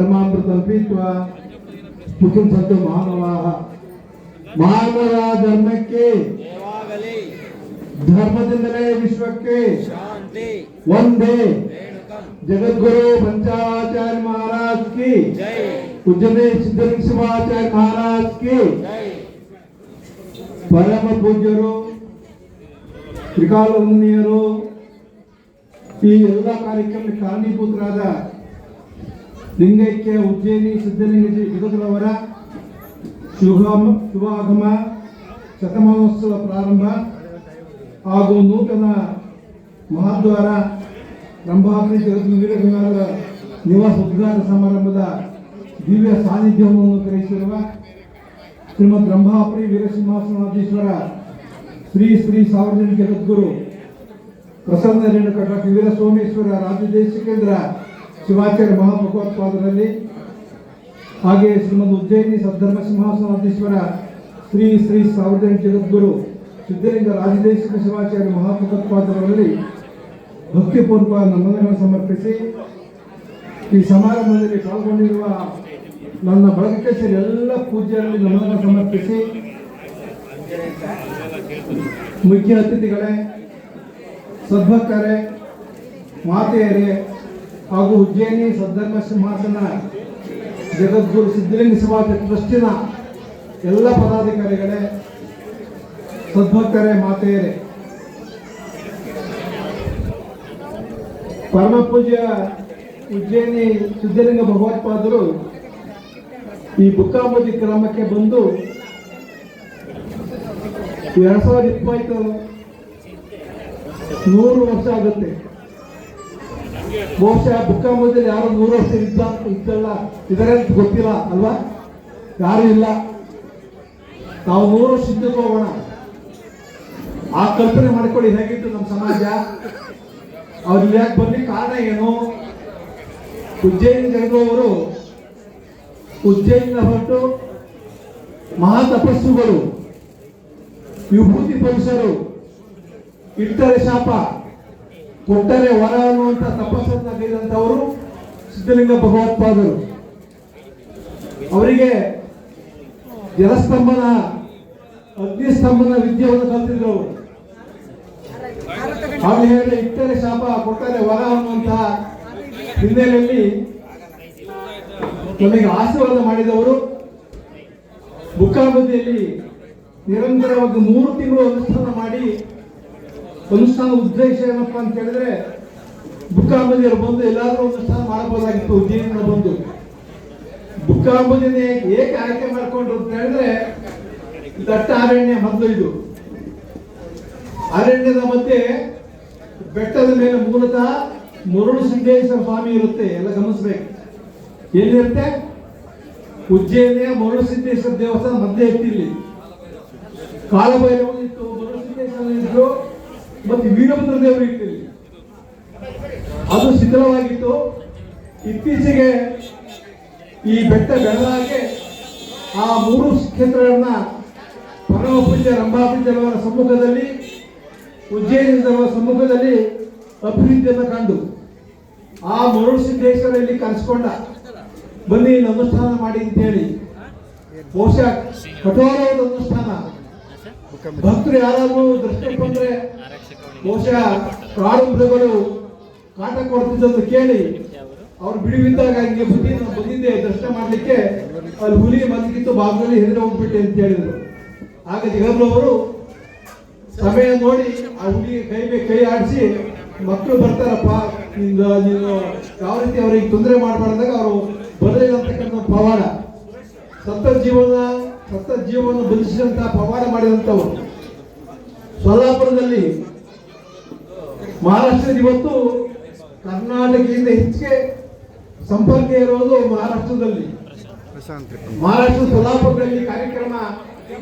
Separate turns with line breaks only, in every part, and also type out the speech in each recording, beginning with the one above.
धर्मामृतं पीत्वा सुखं सन्तु मानवाः ಮಾನವ ಧರ್ಮಕ್ಕೆ ಧರ್ಮದಿಂದಲೇ ವಿಶ್ವಕ್ಕೆ ಶಾಂತಿ ಒಂದೇ ಜಗದ್ಗುರು ಪಂಚಾಚಾರ್ಯ ಮಹಾರಾಜ್ ಕಿ ಜೈ ಉಜ್ಜಯಿನಿ ಸಿದ್ಧಲಿಂಗ ಶಿವಾಚಾರ್ಯ ಮಹಾರಾಜ್ ಕಿ ಜೈ ಪರಮ ಪೂಜ್ಯರು ತ್ರಿಕಾಲಮುನಿಯರು ಈ ಎಲ್ಲ ಕಾರ್ಯಕ್ರಮಕ್ಕೆ ಕಾರಣೀಭೂತರಾದ ಲಿಂಗೈಕ್ಯ ಉಜ್ಜಯಿನಿ ಸಿದ್ಧಲಿಂಗ ಜಗದ್ಗುರುವರ ಶುಭಾಗಮ ಶತಮಾನೋತ್ಸವ ಪ್ರಾರಂಭ ಹಾಗೂ ನೂತನ ಮಹಾದ್ವಾರ ರಂಭಾಪುರಿ ಜಗದ್ಗುರು ವೀರಗಂಗಾಧರ ನಿವಾಸ ಉದ್ಘಾಟನಾ ಸಮಾರಂಭದ ದಿವ್ಯ ಸಾನ್ನಿಧ್ಯವನ್ನು ಗ್ರಹಿಸಿರುವ ಶ್ರೀಮದ್ ರಂಭಾಪುರಿ ವೀರಸಿಂಹಾಸನಾಧೀಶ್ವರ ಶ್ರೀ ಶ್ರೀ ಸಾರ್ವಜನಿಕ ಜಗದ್ಗುರು ಪ್ರಸನ್ನ ರೇಣುಕ ಡಾಕ್ಟರ್ ವೀರಸೋಮೇಶ್ವರ ರಾಜ್ಯದೇಶಿಕೇಂದ್ರ ಶಿವಾಚಾರ್ಯ ಮಹಾಭಗವತ್ಪಾದರಲ್ಲಿ ಹಾಗೆ ಶ್ರೀಮದ್ ಉಜ್ಜಯಿನಿ ಸದ್ಧರ್ಮ ಸಿಂಹಾಸನಾಧೀಶ್ವರ ಶ್ರೀ ಶ್ರೀ ಸಾರ್ವಜನಿಕ ಜಗದ್ಗುರು ಸಿದ್ಧಲಿಂಗ ರಾಜದೇಶಿಕ ಶಿವಾಚಾರ್ಯ ಮಹಾಭಗವತ್ಪಾದರಲ್ಲಿ ಭಕ್ತಿಪೂರ್ವಕ ನಮನಗಳನ್ನು ಸಮರ್ಪಿಸಿ ಈ ಸಮಾರಂಭದಲ್ಲಿ ಪಾಲ್ಗೊಂಡಿರುವ ನನ್ನ ಬಳಗಕ್ಕೆ ಸೇರಿ ಎಲ್ಲ ಪೂಜ್ಯರಲ್ಲಿ ನಮನ ಸಮರ್ಪಿಸಿ ಮುಖ್ಯ ಅತಿಥಿಗಳೇ, ಸದ್ಭಕ್ತರೇ, ಮಾತೆಯರೇ ಹಾಗೂ ಉಜ್ಜಯಿನಿ ಸದ್ಧರ್ಮ ಸಿಂಹಾಸನ ಜಗದ್ಗುರು ಸಿದ್ಧಲಿಂಗ ಶಿವಾಚಾರ್ಯ ಟ್ರಸ್ಟಿನ ಎಲ್ಲ ಪದಾಧಿಕಾರಿಗಳೇ, ಸದ್ಭಕ್ತರೇ, ಮಾತೆಯರೇ, ಪರಮ ಪೂಜ್ಯ ಉಜ್ಜಯಿನಿ ಸಿದ್ಧಲಿಂಗ ಭಗವತ್ಪಾದರು ಈ ಬುಕ್ಕಾಂಬುದಿ ಗ್ರಾಮಕ್ಕೆ ಬಂದು 2020 100 ವರ್ಷ ಆಗುತ್ತೆ. ಬಹುಶಃ ಬುಕ್ಕಾಂಬುದಿಯಲ್ಲಿ ಯಾರು 100 ವರ್ಷ ಇದ್ದಲ್ಲ ಇದರ ಗೊತ್ತಿಲ್ಲ ಅಲ್ವಾ? ಯಾರು ಇಲ್ಲ. ನಾವು 100 ವರ್ಷ ಇದ್ದಕ್ಕೆ ಹೋಗೋಣ. ಆ ಕಲ್ಪನೆ ಮಾಡಿಕೊಳ್ಳಿ ಹೇಗಿತ್ತು ನಮ್ಮ ಸಮಾಜ. ಅವ್ರು ಯಾಕೆ ಬರ್ಲಿಕ್ಕೆ ಕಾರಣ ಏನು? ಉಜ್ಜಯಿನಿ ಜಗದ್ಗುರು ಉಜ್ಜಯಿನ ಹೊರಟು ಮಹಾ ತಪಸ್ಸುಗಳು, ವಿಭೂತಿ ಪುರುಷರು, ಇಟ್ಟರೆ ಶಾಪ ಕೊಟ್ಟರೆ ವರ ಅನ್ನುವಂಥ ತಪಸ್ಸನ್ನು ಕೈದಂಥವರು ಸಿದ್ಧಲಿಂಗ ಭಗವತ್ಪಾದರು. ಅವರಿಗೆ ಜಲಸ್ತಂಭನ ಅಗ್ನಿಸ್ತಂಭನ ವಿದ್ಯೆಯನ್ನು ಕಲಿತಿದ್ರು ಅವರು. ಅವ್ರು ಹೇಳಿದ್ರೆ ಇಟ್ಟರೆ ಶಾಪ ಕೊಟ್ಟರೆ ವರ ಅನ್ನುವಂತಹ ಹಿನ್ನೆಲೆಯಲ್ಲಿ ನಮಗೆ ಆಶೀರ್ವಾದ ಮಾಡಿದವರು. ಬುಕ್ಕಾಂಬುದಿಯಲ್ಲಿ ನಿರಂತರವಾಗಿ 3 ತಿಂಗಳು ಅನುಷ್ಠಾನ ಮಾಡಿ, ಅನುಷ್ಠಾನ ಉದ್ದೇಶ ಏನಪ್ಪಾ ಅಂತ ಹೇಳಿದ್ರೆ ಬುಕ್ಕಾಂಬುದಿಯವರು ಬಂದು ಎಲ್ಲಾದ್ರೂ ಅನುಷ್ಠಾನ ಮಾಡಬಹುದಾಗಿತ್ತು. ಉಜ್ಜಯಿನ ಬಂದು ಬುಕ್ಕಾಂಬುದಿನೇ ಏಕೆ ಆಯ್ಕೆ ಮಾಡಿಕೊಂಡ್ರು ಅಂತ ಹೇಳಿದ್ರೆ, ದಟ್ಟ ಅರಣ್ಯ ಮೊದಲು. ಇದು ಅರಣ್ಯದ ಮಧ್ಯೆ ಬೆಟ್ಟದ ಮೇಲೆ ಮೂಲತಃ ಮರುಳು ಸಿದ್ದೇಶ್ವರ ಸ್ವಾಮಿ ಇರುತ್ತೆ. ಎಲ್ಲ ಗಮನಿಸ್ಬೇಕು. ಎಲ್ಲಿರುತ್ತೆ? ಉಜ್ಜಯಿನಿಯ ಮರುಳು ಸಿದ್ದೇಶ್ವರ ದೇವಸ್ಥಾನ ಮಧ್ಯೆ ಇತ್ತು. ಇಲ್ಲಿ ಕಾಲಭೈರವ ಇತ್ತು, ಮರುಳು ಸಿದ್ದೇಶ್ವರ ಇದ್ರು, ಮತ್ತು ವೀರಭದ್ರ ದೇವರು ಇತ್ತು. ಇಲ್ಲಿ ಅದು ಶಿಥಿಲವಾಗಿತ್ತು. ಇತ್ತೀಚೆಗೆ ಈ ಬೆಟ್ಟ ಬೆಳಗಾಗೆ ಆ 3 ಕ್ಷೇತ್ರಗಳನ್ನ ಪರಮ ಪೂಜ್ಯ ರಂಭಾಪುರಿಯವರ ಸಮ್ಮುಖದಲ್ಲಿ, ಉಜ್ಜಯಿನಿಯವರ ಸಮ್ಮುಖದಲ್ಲಿ ಅಭಿವೃದ್ಧಿಯನ್ನು ಕಂಡು ಆ ಮರುಳು ಸಿದ್ದೇಶ್ವರ ಇಲ್ಲಿ ಕರೆಸಿಕೊಂಡ, ಬನ್ನಿ ಇಲ್ಲಿ ಅನುಷ್ಠಾನ ಮಾಡಿ ಅಂತ ಹೇಳಿ. ಬಹುಶಃ ಕಠೋರವಾದ ಅನುಷ್ಠಾನ. ಭಕ್ತರು ಯಾರಾದ್ರೂ ದೃಷ್ಟಿಗೆ ಬಂದ್ರೆ ಬಹುಶಃ ಕಾಡು ಮೃಗಗಳು ಕಾಟ ಕೊಡ್ತಿದ್ದನ್ನು ಕೇಳಿ ಅವ್ರು ಬಿಡುವಿದ್ದಾಗ ಹಿಂಗೆ ಬಂದಿದ್ದೆ ದರ್ಶನ ಮಾಡ್ಲಿಕ್ಕೆ, ಅಲ್ಲಿ ಹುಲಿ ಮಲಗಿತ್ತು ಬಾಗಿಲಲ್ಲಿ ಹೆದರಿ ಹೋಗ್ಬಿಟ್ಟೆ ಅಂತ ಹೇಳಿದ್ರು. ಆಗ ಜಗದ್ಗುರು ಸಮಯ ನೋಡಿ ಆ ಹುಲಿ ಕೈ ಆಡಿಸಿ, ಮಕ್ಕಳು ಬರ್ತಾರಪ್ಪ, ನೀನು ಯಾವ ರೀತಿ ಅವರಿಗೆ ತೊಂದರೆ ಮಾಡಬಾರ್ದಾಗ ಅವರು ಬರಲಿಲ್ಲ ಅಂತಕ್ಕಂಥ ಪವಾಡ, ಸತ್ತ ಜೀವವನ್ನು ಬದುಕಿಸಿದಂತ ಪವಾಡ ಮಾಡಿದಂಥವ್ರು. ಸೊಲ್ಲಾಪುರದಲ್ಲಿ ಮಹಾರಾಷ್ಟ್ರದ ಇವತ್ತು ಕರ್ನಾಟಕದಿಂದ ಹೆಚ್ಚಿಗೆ ಸಂಪರ್ಕ ಇರೋದು ಮಹಾರಾಷ್ಟ್ರದಲ್ಲಿ. ಮಹಾರಾಷ್ಟ್ರ ಸೊಲ್ಲಾಪುರದಲ್ಲಿ ಕಾರ್ಯಕ್ರಮ,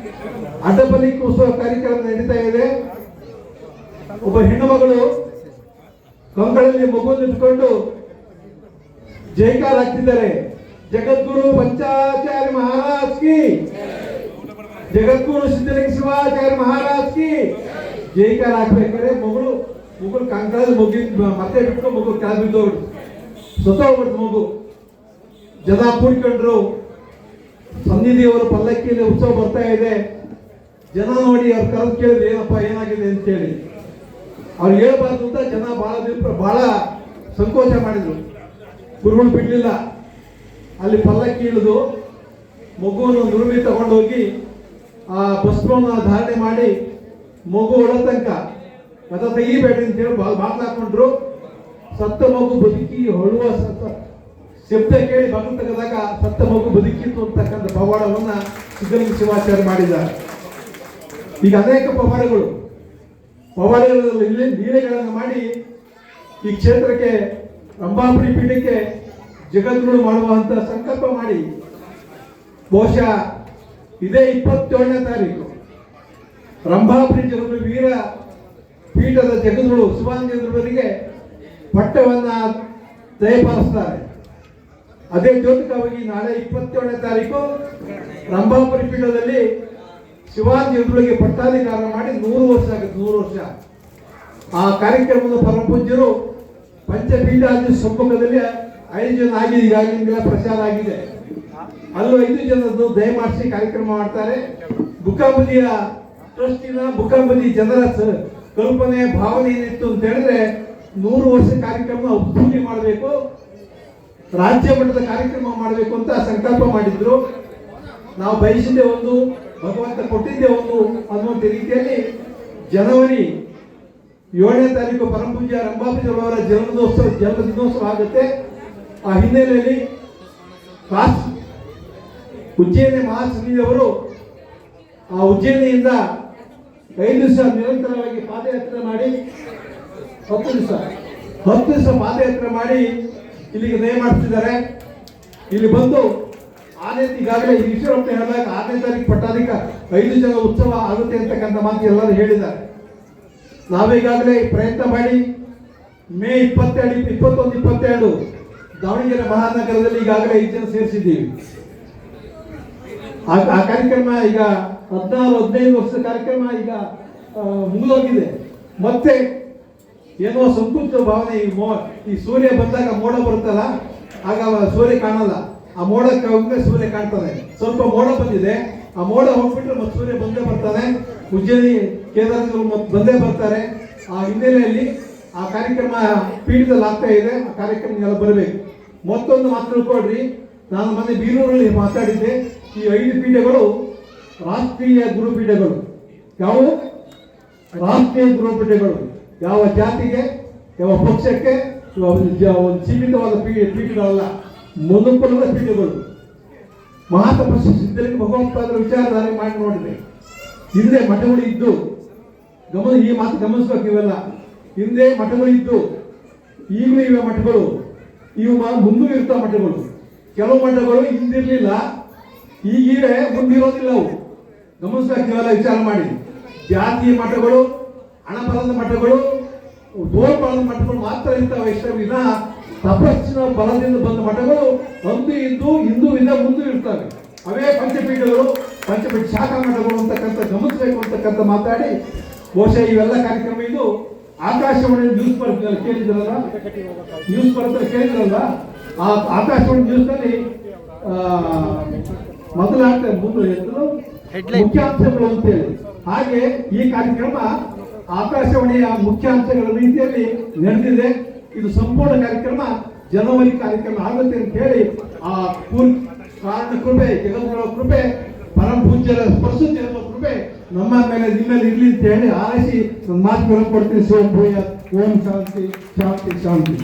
ಅಡ್ಡಪಲ್ಲಿಕ್ ಉತ್ಸವ ಕಾರ್ಯಕ್ರಮ ನಡೀತಾ ಇದೆ. ಒಬ್ಬ ಹೆಣ್ಣು ಮಗಳು ಕಂಗಳಲ್ಲಿ ಮಗುವನ್ನು ಇಟ್ಕೊಂಡು ಜೈಕಾರ ಹಾಕ್ತಿದ್ದಾರೆ. ಜಗದ್ಗುರು ಪಂಚಾಚಾರ್ಯ ಮಹಾರಾಜ್ ಕಿ, ಜಗದ್ಗುರು ಸಿದ್ಧಲಿಂಗ ಶಿವಾಚಾರ್ಯ ಮಹಾರಾಜ್ ಕಿ ಜೈಕಾರ ಹಾಕ್ಬೇಕಾದ್ರೆ ಮಗಳು ಕಂಕಳಲ್ಲಿ ಮತ್ತೆ ಬಿಟ್ಟು ಮಗು ಕೆಳ ಬಿದ್ದೋಗ್ಬಿಟ್ಟು ಸತ್ತೋಗ್ಬಿಡ್ತು ಮಗು. ಜನ ಕೂಡ್ಕೊಂಡ್ರು. ಸನ್ನಿಧಿಯವರು ಪಲ್ಲಕ್ಕಿಯಲ್ಲಿ ಉತ್ಸವ ಬರ್ತಾ ಇದೆ. ಜನ ನೋಡಿ ಅವ್ರು ಕರೆದು ಕೇಳಿದ್ರು ಏನಪ್ಪ ಏನಾಗಿದೆ ಅಂತೇಳಿ. ಅವ್ರು ಹೇಳ್ಬಾರ್ದು ಅಂತ ಜನ ಬಹಳ ಸಂಕೋಚ ಮಾಡಿದ್ರು. ಗುರುಗಳು ಬಿಡ್ಲಿಲ್ಲ. ಅಲ್ಲಿ ಪಲ್ಲಕ್ಕಿ ಇಳಿದು ಮಗುವನ್ನು ನುರುಳಿ ತಗೊಂಡೋಗಿ ಆ ಭಸ್ಮವನ್ನು ಧಾರಣೆ ಮಾಡಿ ಮಗು ಒಳ ತನಕ ಅದ ತೆಗಿಬೇಡ್ರಿ ಅಂತೇಳಿ ಬಾಗ್ಲಾಕೊಂಡ್ರು. ಸತ್ತ ಮಗು ಬದುಕಿ ಹೊಳುವ ಶಬ್ದ ಕೇಳಿ ಬಾಗಿಲು ತೆಗೆದಾಗ ಸತ್ತ ಮಗು ಬದುಕಿತ್ತು ಅಂತಕ್ಕಂಥ ಪವಾಡವನ್ನ ಸಿದ್ಧಲಿಂಗ ಶಿವಾಚಾರ್ಯ ಮಾಡಿದ್ದಾರೆ. ಈಗ ಅನೇಕ ಪವಾಡಗಳಲ್ಲಿ ಲೀಲೆಗಳನ್ನು ಮಾಡಿ ಈ ಕ್ಷೇತ್ರಕ್ಕೆ ರಂಭಾಪುರಿ ಪೀಠಕ್ಕೆ ಜಗದ್ಗುರು ಮಾಡುವಂತ ಸಂಕಲ್ಪ ಮಾಡಿ ಬಹುಶಃ ಇದೇ 27ನೇ ತಾರೀಕು ರಂಭಾಪುರಿ ಜಗದ್ಗುರು ವೀರ ಪೀಠದ ಜಗದ್ಗುರು ಶಿವಾನಂದರಿಗೆ ಪಟ್ಟವನ್ನ ದಯಪಾಲಿಸ್ತಾರೆ. ಅದೇ ಜ್ಯೋತಿಕವಾಗಿ ನಾಳೆ 27ನೇ ತಾರೀಕು ರಂಭಾಪುರಿ ಪೀಠದಲ್ಲಿ ಶಿವಾನಂದರಿಗೆ ಪಟ್ಟಾಧಿಕಾರ ಮಾಡಿ 100 ವರ್ಷ ಆಗುತ್ತೆ. 100 ವರ್ಷ ಆ ಕಾರ್ಯಕ್ರಮದ ಪರಮಪೂಜ್ಯರು ಪಂಚಪೀಠಾದಿ ಸಮ್ಮುಖದಲ್ಲಿ 5 ಜನ ಆಗಿದೆ. ಈಗಾಗಲೇ ಪ್ರಚಾರ ಆಗಿದೆ. ಅಲ್ಲೂ 5 ಜನದ್ದು ದಯಮಾಡಿಸಿ ಕಾರ್ಯಕ್ರಮ ಮಾಡ್ತಾರೆ. ಬುಕ್ಕಾಂಬದಿಯ ಟ್ರಸ್ಟಿನ ಬುಕ್ಕಾಂಬದಿ ಜನರ ಕಲ್ಪನೆ ಭಾವನೆ ಏನಿತ್ತು ಅಂತ ಹೇಳಿದ್ರೆ 100 ವರ್ಷ ಕಾರ್ಯಕ್ರಮ ಅದ್ದೂರಿ ಮಾಡಬೇಕು, ರಾಜ್ಯ ಮಟ್ಟದ ಕಾರ್ಯಕ್ರಮ ಮಾಡಬೇಕು ಅಂತ ಸಂಕಲ್ಪ ಮಾಡಿದ್ರು. ನಾವು ಬಯಸಿದ್ದೆ ಒಂದು, ಭಗವಂತ ಕೊಟ್ಟಿದ್ದೆ ಒಂದು ಅನ್ನುವಂಥ ರೀತಿಯಲ್ಲಿ ಜನವರಿ 7ನೇ ತಾರೀಕು ಪರಮಪೂಜ್ಯ ರಂಭಾಪುರಿ ಅವರ ಜನ್ಮದಿನೋತ್ಸವ ಆಗುತ್ತೆ. ಆ ಹಿನ್ನೆಲೆಯಲ್ಲಿ ಉಜ್ಜಯಿನಿ ಮಹಾಸನ್ನಿಧಿಯವರು ಆ ಉಜ್ಜಯಿನಿಯಿಂದ 5 ದಿವಸ ನಿರಂತರವಾಗಿ ಪಾದಯಾತ್ರೆ ಮಾಡಿ 10 ದಿವಸ ಪಾದಯಾತ್ರೆ ಮಾಡಿ ಇಲ್ಲಿಗೆ ದಯಮಾಡಿಸಿದ್ದಾರೆ. ಇಲ್ಲಿ ಬಂದು ಈಗಾಗಲೇ ಈಶ್ವರಪ್ಪ ಹೇಳಿದಾಗ 6ನೇ ತಾರೀಕು ಪಟ್ಟಾಧಿಕಾರ 5 ಜನ ಉತ್ಸವ ಆಗುತ್ತೆ ಅಂತಕ್ಕಂಥ ಮಾತು ಎಲ್ಲರೂ ಹೇಳಿದ್ದಾರೆ. ನಾವೀಗಾಗಲೇ ಪ್ರಯತ್ನ ಮಾಡಿ ಮೇ 21, 22 ದಾವಣಗೆರೆ ಮಹಾನಗರದಲ್ಲಿ ಈಗಾಗಲೇ 5 ಜನ ಸೇರಿಸಿದ್ದೀವಿ. ಆ ಕಾರ್ಯಕ್ರಮ ಈಗ 14-15 ವರ್ಷದ ಕಾರ್ಯಕ್ರಮ ಈಗ ಮುಗಿದೋಗಿದೆ. ಮತ್ತೆ ಏನೋ ಸಂಕುಚಿತ ಭಾವನೆ, ಈ ಸೂರ್ಯ ಬಂದಾಗ ಮೋಡ ಬರುತ್ತಲ್ಲ, ಆಗ ಸೂರ್ಯ ಕಾಣಲ್ಲ. ಆ ಮೋಡಕ್ಕೆ ಹೋಗಿದ್ರೆ ಸೂರ್ಯ ಕಾಣ್ತಾನೆ. ಸ್ವಲ್ಪ ಮೋಡ ಬಂದಿದೆ, ಆ ಮೋಡ ಹೋಗ್ಬಿಟ್ರೆ ಮತ್ತೆ ಸೂರ್ಯ ಬಂದೇ ಬರ್ತಾನೆ. ಉಜ್ಜಯಿನಿ ಕೇದಾರಗಳು ಮತ್ತೆ ಬಂದೇ ಬರ್ತಾರೆ. ಆ ಹಿನ್ನೆಲೆಯಲ್ಲಿ ಆ ಕಾರ್ಯಕ್ರಮ ಪೀಠದಲ್ಲಿ ಆಗ್ತಾ ಇದೆ. ಆ ಕಾರ್ಯಕ್ರಮಗೆಲ್ಲ ಬರಬೇಕು. ಮತ್ತೊಂದು ಮಾತು ತಿಳ್ಕೊಳ್ರಿ, ನಾನು ಮೊನ್ನೆ ಬೀರೂರಲ್ಲಿ ಮಾತಾಡಿದ್ದೆ. ಈ 5 ಪೀಠಗಳು ರಾಷ್ಟ್ರೀಯ ಗುರುಪೀಠಗಳು. ಯಾವುವು? ರಾಷ್ಟ್ರೀಯ ಗುರುಪೀಠಗಳು. ಯಾವ ಜಾತಿಗೆ, ಯಾವ ಪಕ್ಷಕ್ಕೆ ಒಂದು ಸೀಮಿತವಾದ ಪೀಠಗಳಲ್ಲ, ಮನುಕುಲದ ಪೀಠಗಳು. ಮಹಾತಪಸ್ಸು ಸಿದ್ಧಲಿಂಗ ಭಗವತ್ಪಾದರ ವಿಚಾರಧಾರೆ ಮಾಡಿ ನೋಡಿದೆ. ಹಿಂದೆ ಮಠಗಳು ಇದ್ದು, ಈ ಮಾತು ಗಮನಿಸ್ಬೇಕು. ಇವೆಲ್ಲ ಹಿಂದೆ ಮಠಗಳು ಇದ್ದು, ಈಗಲೂ ಇವೆ ಮಠಗಳು. ಇವು ಮುಂದೂ ಇರ್ತಾವ ಮಠಗಳು. ಕೆಲವು ಮಠಗಳು ಹಿಂದಿರ್ಲಿಲ್ಲ, ಈಗಿವೆ, ಮುಂದಿರೋದಿಲ್ಲ. ಅವು ಗಮನಿಸ್ಬೇಕು. ಇವೆಲ್ಲ ವಿಚಾರ ಮಾಡಿ. ಜಾತಿಯ ಮಠಗಳು, ಹಣಬಲದ ಮಠಗಳು, ದೋರ್ಬಲದ ಮಠಗಳು ಮಾತ್ರ ಇರ್ತಾವೆ. ಇಷ್ಟ ವಿನ ತಪಸ್ಸಿನ ಬಲದಿಂದ ಬಂದ ಮಠಗಳು ಅಂದು ಇದ್ದು, ಇಂದು ಇಂದ ಮುಂದೂ ಇರ್ತವೆ. ಅವೇ ಪಂಚಪೀಠಗಳು, ಪಂಚಪೀಠ ಶಾಖಾ ಮಠಗಳು ಅಂತಕ್ಕಂಥ ಗಮನಿಸಬೇಕು ಅಂತಕ್ಕಂಥ ಮಾತಾಡಿ ಬಹುಶಃ ಇವೆಲ್ಲ ಕಾರ್ಯಕ್ರಮ ಇದು ಆಕಾಶವಾಣಿ ನ್ಯೂಸ್ ಬರ್ತದೆ ಕೇಳಿದ್ರಲ್ಲ, ಆ ಆಕಾಶವಾಣಿ ನ್ಯೂಸ್ ನಲ್ಲಿ ಮೊದಲಾಗ್ತದೆ ಮುಂದೆ ಮುಖ್ಯಾಂಶಗಳು ಅಂತೇಳಿ. ಹಾಗೆ ಈ ಕಾರ್ಯಕ್ರಮ ಆಕಾಶವಾಣಿಯ ಮುಖ್ಯಾಂಶಗಳ ರೀತಿಯಲ್ಲಿ ನಡೆದಿದೆ. ಇದು ಸಂಪೂರ್ಣ ಕಾರ್ಯಕ್ರಮ ಜನವರಿ ಕಾರ್ಯಕ್ರಮ ಆಗುತ್ತೆ ಅಂತ ಹೇಳಿ ಆ ಕಾರಣ ಕೃಪೆ, ಜಗದ್ಗುರುಗಳ ಕೃಪೆ, ಪರಮ ಪೂಜ್ಯರ ಪ್ರಸ್ತುತ ಕೃಪೆ ನಮ್ಮ ಮೇಲೆ ನಿಮ್ಮಲ್ಲಿ ಇರ್ಲಿ ಅಂತ ಹೇಳಿ ಆರೈಸಿ ನನ್ನ ಮಾತು ಕೊಡ್ತೀನಿ. ಶಿವಭೂಯ. ಓಂ ಶಾಂತಿ ಶಾಂತಿ ಶಾಂತಿ.